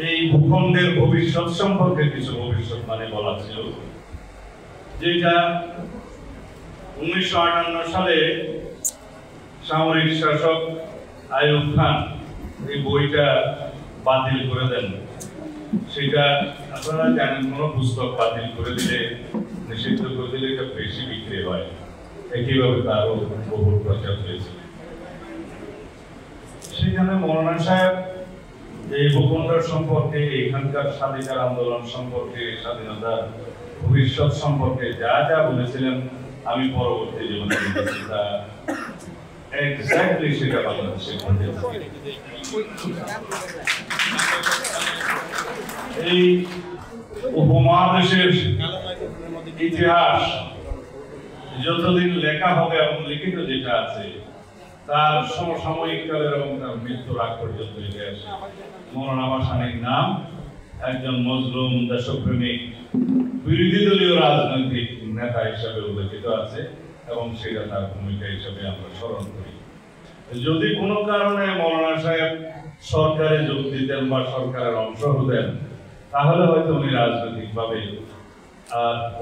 এই ভূখণ্ডের ভবিষ্যৎ সম্পর্কে কিছু ভবিষ্যৎবাণী বলা ছিল, যেটা 1958 সালে সামরিক শাসক আইয়ুব খান এই বইটা বাতিল করে দেন। সেটা আপনারা জানেন, কোনো পুস্তক বাতিল করে দিলে, নিষিদ্ধ করে দিলে এটা বেশি বিক্রি হয়। একইভাবে তারও বহু প্রচার হয়েছে। সেখানে মৌলানা সাহেব এই ভূখণ্ড সম্পর্কে, এখানকার স্বাধিকার আন্দোলন সম্পর্কে, স্বাধীনতার ভবিষ্যৎ সম্পর্কে যা যা বলেছিলেন, আমি পরবর্তী জীবনে এক্স্যাক্টলি সেটা বাংলাদেশে এই উপমহাদেশের ইতিহাস যতদিন লেখা হবে এবং লিখিত যেটা আছে তার সমসাময়িক কালের এবং তার মৃত্যুর আগ পর্যন্ত ইতিহাস মৌলানা ভাসানীর নাম একজন মজলুম দেশপ্রেমিক বিরোধী দলীয় রাজনৈতিক নেতা হিসাবে উল্লেখিত আছে এবং সেটা তার ভূমিকা হিসাবে আমরা স্মরণ করি। যদি কোনো কারণে মৌলানা সাহেব সরকারে যোগ দিতেন বা সরকারের অংশ হতেন, তাহলে হয়তো উনি রাজনৈতিকভাবে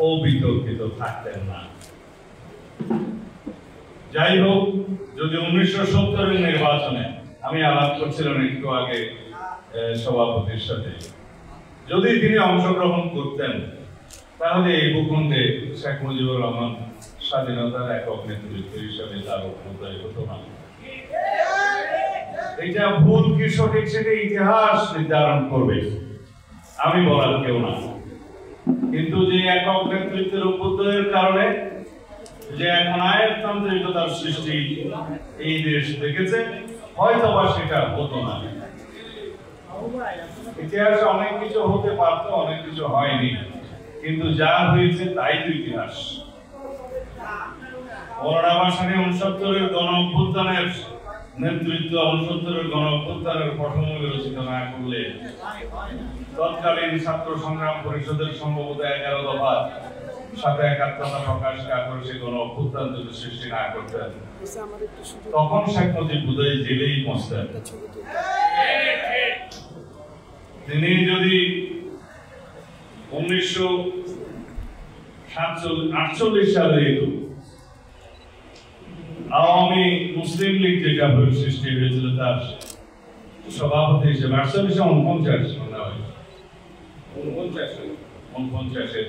অবিতর্কিত থাকতেন না। যাই হোক, যদি 1970-এর নির্বাচনে, আমি আলাপ করছিলাম একটু আগে সভাপতির সাথে, যদি তিনি অংশগ্রহণ করতেন, তাহলে এই ভূখণ্ডে শেখ মুজিবুর রহমান স্বাধীনতার একক নেতৃত্ব হিসাবে তার অভ্যুদয় হতো না। এটা ভুল কি সঠিক সেটা ইতিহাস নির্ধারণ করবে, আমি বলার কেউ না। কিন্তু যে একক নেতৃত্বের অভ্যুদয়ের কারণে যে এখন আয়তান্ত্রিকতার সৃষ্টি এই দেশ দেখেছে, হয়তো বা সেটা হতো না। ইতিহাসে অনেক কিছু হতে পারতো, অনেক কিছু হয়নি, কিন্তু যা হয়েছে তাই তো ইতিহাস। মৌলানা ভাসানী 69-এর গণ অভ্যুত্থানের নেতৃত্ব, 69-এর গণ অভ্যুত্থানের পটভূমি রচিত না করলে তৎকালীন ছাত্র সংগ্রাম পরিষদের সম্ভবত 11 দফার সাথে একাত্মতা প্রকাশ করে সে গণ অভ্যুত্থান যদি সৃষ্টি না করতেন, তখন শেখ মুজিব বোধহয় জেলেই পৌঁছতেন। তিনি যদি 1948 সালে আওয়ামী মুসলিম লীগ যেটা সৃষ্টি হয়েছিল তার সভাপতি হিসেবে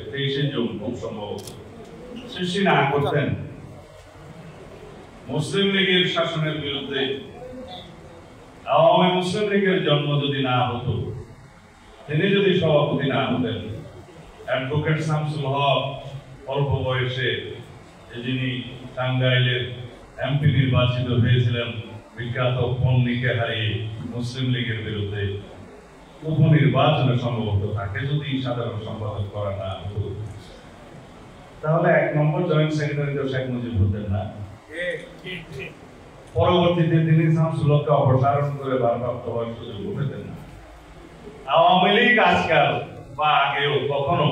23শে জুন খুব সম্ভবত সৃষ্টি না করতেন, মুসলিম লীগের শাসনের বিরুদ্ধে আওয়ামী মুসলিম লীগের জন্ম যদি না হতো, তিনি যদি সভাপতি না হতেন, অ্যাডভোকেট শামসুল হক অল্প বয়সে যিনি টাঙ্গাইলের এমপি নির্বাচিত হয়েছিলেন বিখ্যাত পন্নীকে হারিয়ে মুসলিম লীগের বিরুদ্ধে, উপনির্বাচনে সম্ভবত তাকে যদি সাধারণ সম্পাদক করা না হতো, তাহলে 1 নম্বর জয়েন্ট সেক্রেটারি তো শেখ মুজিব হতেন না। পরবর্তীতে তিনি শামসুল হককে অপসারণ করে ভারপ্রাপ্ত হওয়ার সুযোগ পেতেন না। আওয়ামী লীগ আজকাল বা আগেও কখনো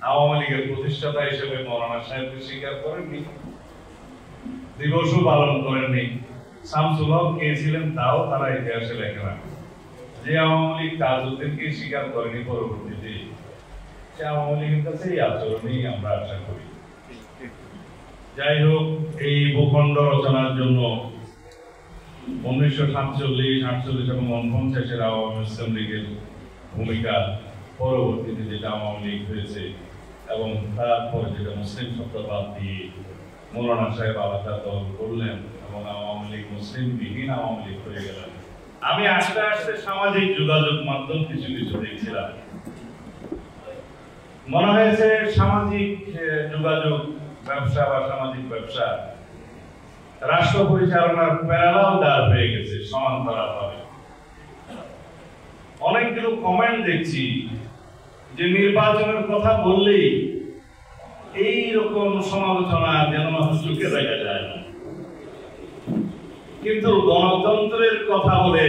আওয়ামী লীগের প্রতিষ্ঠাতা হিসেবে মৌলানা সাহেবকে স্বীকার করেননি, দিবসও পালন করেননি। শামসুল হক কে ছিলেন তাও তারা ইতিহাসে লেখে না। যে আওয়ামী লীগ তাজউদ্দিনকে স্বীকার করেনি পরবর্তীতে, সে আওয়ামী লীগের কাছে এই আচরণই আমরা আশা করি। যাই হোক, এই ভূখণ্ড রচনার জন্য 1947, 48 এবং 49-এর আওয়ামী মুসলিম লীগের ভূমিকা, পরবর্তীতে যেটা আওয়ামী লীগ হয়েছে এবং তারপরে যেটা মুসলিম শব্দবাদ দিয়ে মৌলানা সাহেব আলাদা দল করলেন এবং আওয়ামী লীগ মুসলিম বিহীন আওয়ামী লীগ হয়ে গেলেন। আমি আস্তে আস্তে সামাজিক যোগাযোগ মাধ্যম কিছু কিছু দেখছিলাম, মনে হয়েছে সামাজিক যোগাযোগ ব্যবসা বা সামাজিক ব্যবসা রাষ্ট্র পরিচালনার প্যারালাল দাঁড় হয়ে গেছে সমান্তরালভাবে। অনেকগুলো কমেন্ট দেখছি যে নির্বাচনের কথা বললেই এই রকম সমালোচনা যেন চোখে দেখা যায় না, কিন্তু গণতন্ত্রের কথা বলে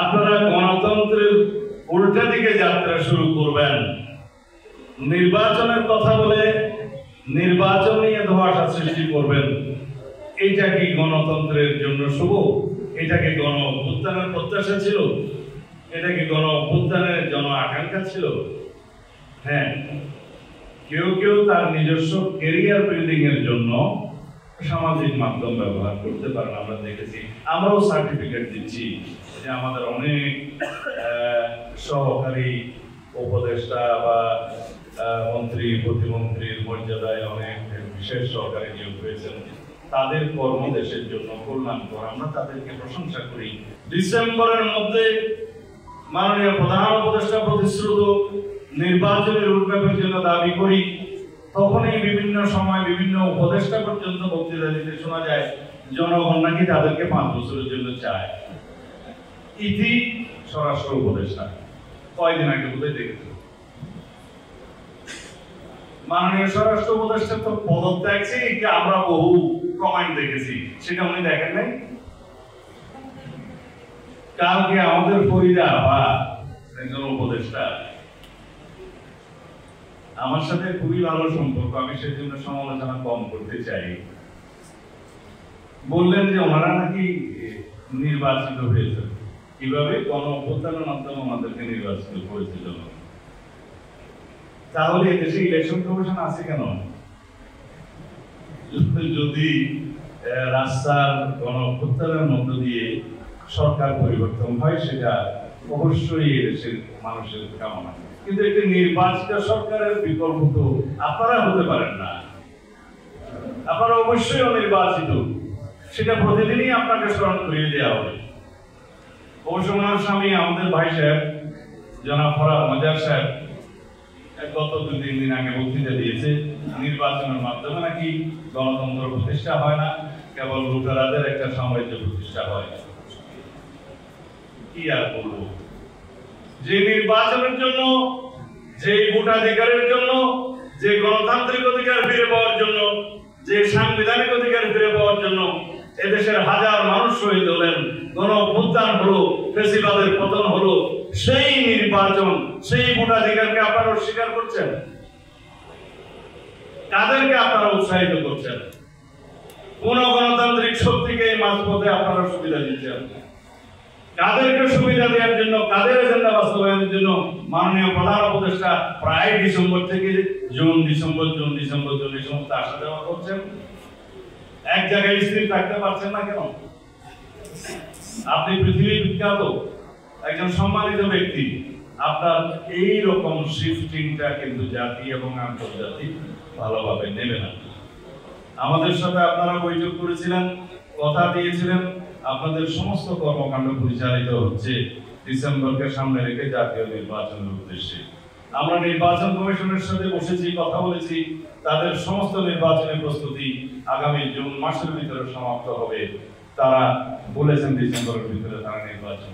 আপনারা গণতন্ত্রের উল্টা দিকে যাত্রা শুরু করবেন। নির্বাচনের কথা বলে নির্বাচন নিয়ে ধোঁয়াশা সৃষ্টি করবেন। এটা কি গণতন্ত্রের জন্য শুভ? এটা কি গণ অভ্যুত্থানের প্রত্যাশা ছিল? এটা কি গণ অভ্যুত্থানের জন আকাঙ্ক্ষা ছিল? হ্যাঁ, কেউ কেউ তার নিজস্ব ক্যারিয়ার বিল্ডিং এর জন্য সামাজিক মাধ্যম ব্যবহার করতে পারেন। আমরা দেখেছি, আমরাও সার্টিফিকেট দিচ্ছি যে আমাদের অনেক সহকারী উপদেষ্টা বা মন্ত্রী প্রতিমন্ত্রীর মর্যাদায় অনেক বিশেষ সহকারী নিয়োগ হয়েছেন। তাদের কর্ম দেশের জন্য কল্যাণকর, আমরা তাদেরকে প্রশংসা করি। ডিসেম্বরের মধ্যে মাননীয় প্রধান উপদেষ্টা প্রতিশ্রুত নির্বাচনী রুটম্যাপের জন্য দাবি করি, তখনই বিভিন্ন সময় বিভিন্ন উপদেষ্টা পর্যন্ত বক্তৃতা দিতে শোনা যায় জনগণ নাকি তাদেরকে 5 বছরের জন্য চায়। ইতি স্বরাষ্ট্র উপদেষ্টা কয়েকদিন আগে বোধহয় দেখেছি, মাননীয় স্বরাষ্ট্র উপদেষ্টা তো পদত্যাগ থেকে আমরা বহু কমেন্ট দেখেছি, সেটা উনি দেখেন নাই। কালকে আমাদের ফরিদা বা একজন উপদেষ্টা আমার সাথে খুবই ভালো সম্পর্ক, আমি সেজন্য সমালোচনা কম করতে চাই, বললেন যে ওনারা নাকি নির্বাচিত হয়েছে। কিভাবে? গণ অভ্যুত্থানের মাধ্যমে আমাদেরকে নির্বাচিত করেছিল। তাহলে এদেশে ইলেকশন কমিশন আছে কেন? যদি রাস্তার গণ অভ্যুত্থানের মধ্য দিয়ে সরকার পরিবর্তন হয়, সেটা অবশ্যই এদেশের মানুষের কামনা। কিন্তু একটি নির্বাচিত সরকারের বিকল্প তো আপনারা হতে পারেন না, আপনারা অবশ্যই অনির্বাচিত, সেটা প্রতিদিনই আপনাকে স্মরণ করিয়ে দেওয়া হবে। অবশ্য ওনার স্বামী আমাদের ভাই সাহেব জনাব ফরহাদ মাজার সাহেব গত 2-3 দিন আগে বক্তৃতা দিয়েছে, নির্বাচনের মাধ্যমে নাকি গণতন্ত্র প্রতিষ্ঠা হয় না, কেবল লুটেরাদের একটা সাম্রাজ্য প্রতিষ্ঠা হয়। কি আর বলবো, যে নির্বাচনের জন্য, যে ভোটাধিকারের জন্য, যে গণতান্ত্রিক অধিকার ফিরে পাওয়ার জন্য, যে সাংবিধানিক অধিকার ফিরে পাওয়ার জন্য এদেশের হাজার মানুষ শহীদ হলেন, গণ অভ্যুত্থান হলো, ফ্যাসিবাদের পতন হলো, সেই নির্বাচন, সেই ভোটাধিকারকে আপনারা অস্বীকার করছেন। কাদেরকে আপনারা উৎসাহিত করছেন? কোন গণতান্ত্রিক শক্তিকে এই মাঝপথে আপনারা সুবিধা দিচ্ছেন? কাদেরকে সুবিধা দেওয়ার জন্য, কাদের এজেন্ডা বাস্তবায়নের জন্য মাননীয় প্রধান উপদেষ্টা প্রায় ডিসেম্বর থেকে জুন ডিসেম্বর আসা যাওয়া করছেন? এক জায়গায় স্থির থাকতে পারছেন না কেন? আপনি পৃথিবী বিখ্যাত একজন সম্মানিত ব্যক্তি, আপনার এই রকম শিফটিংটা কিন্তু জাতি এবং আন্তর্জাতিক ভালোভাবে নেবে না। আমাদের সাথে আপনারা বৈঠক করেছিলেন, কথা দিয়েছিলেন, আপনাদের সমস্ত কর্মকাণ্ড পরিচালিত হচ্ছে ডিসেম্বরকে সামনে রেখে জাতীয় নির্বাচনের উদ্দেশ্যে। আমরা নির্বাচন কমিশনের সাথে বসেছি, কথা বলেছি, তাদের সমস্ত নির্বাচনের প্রস্তুতি আগামী জুন মাসের ভিতরে সমাপ্ত হবে। তারা বলেছেন ডিসেম্বরের ভিতরে তারা নির্বাচন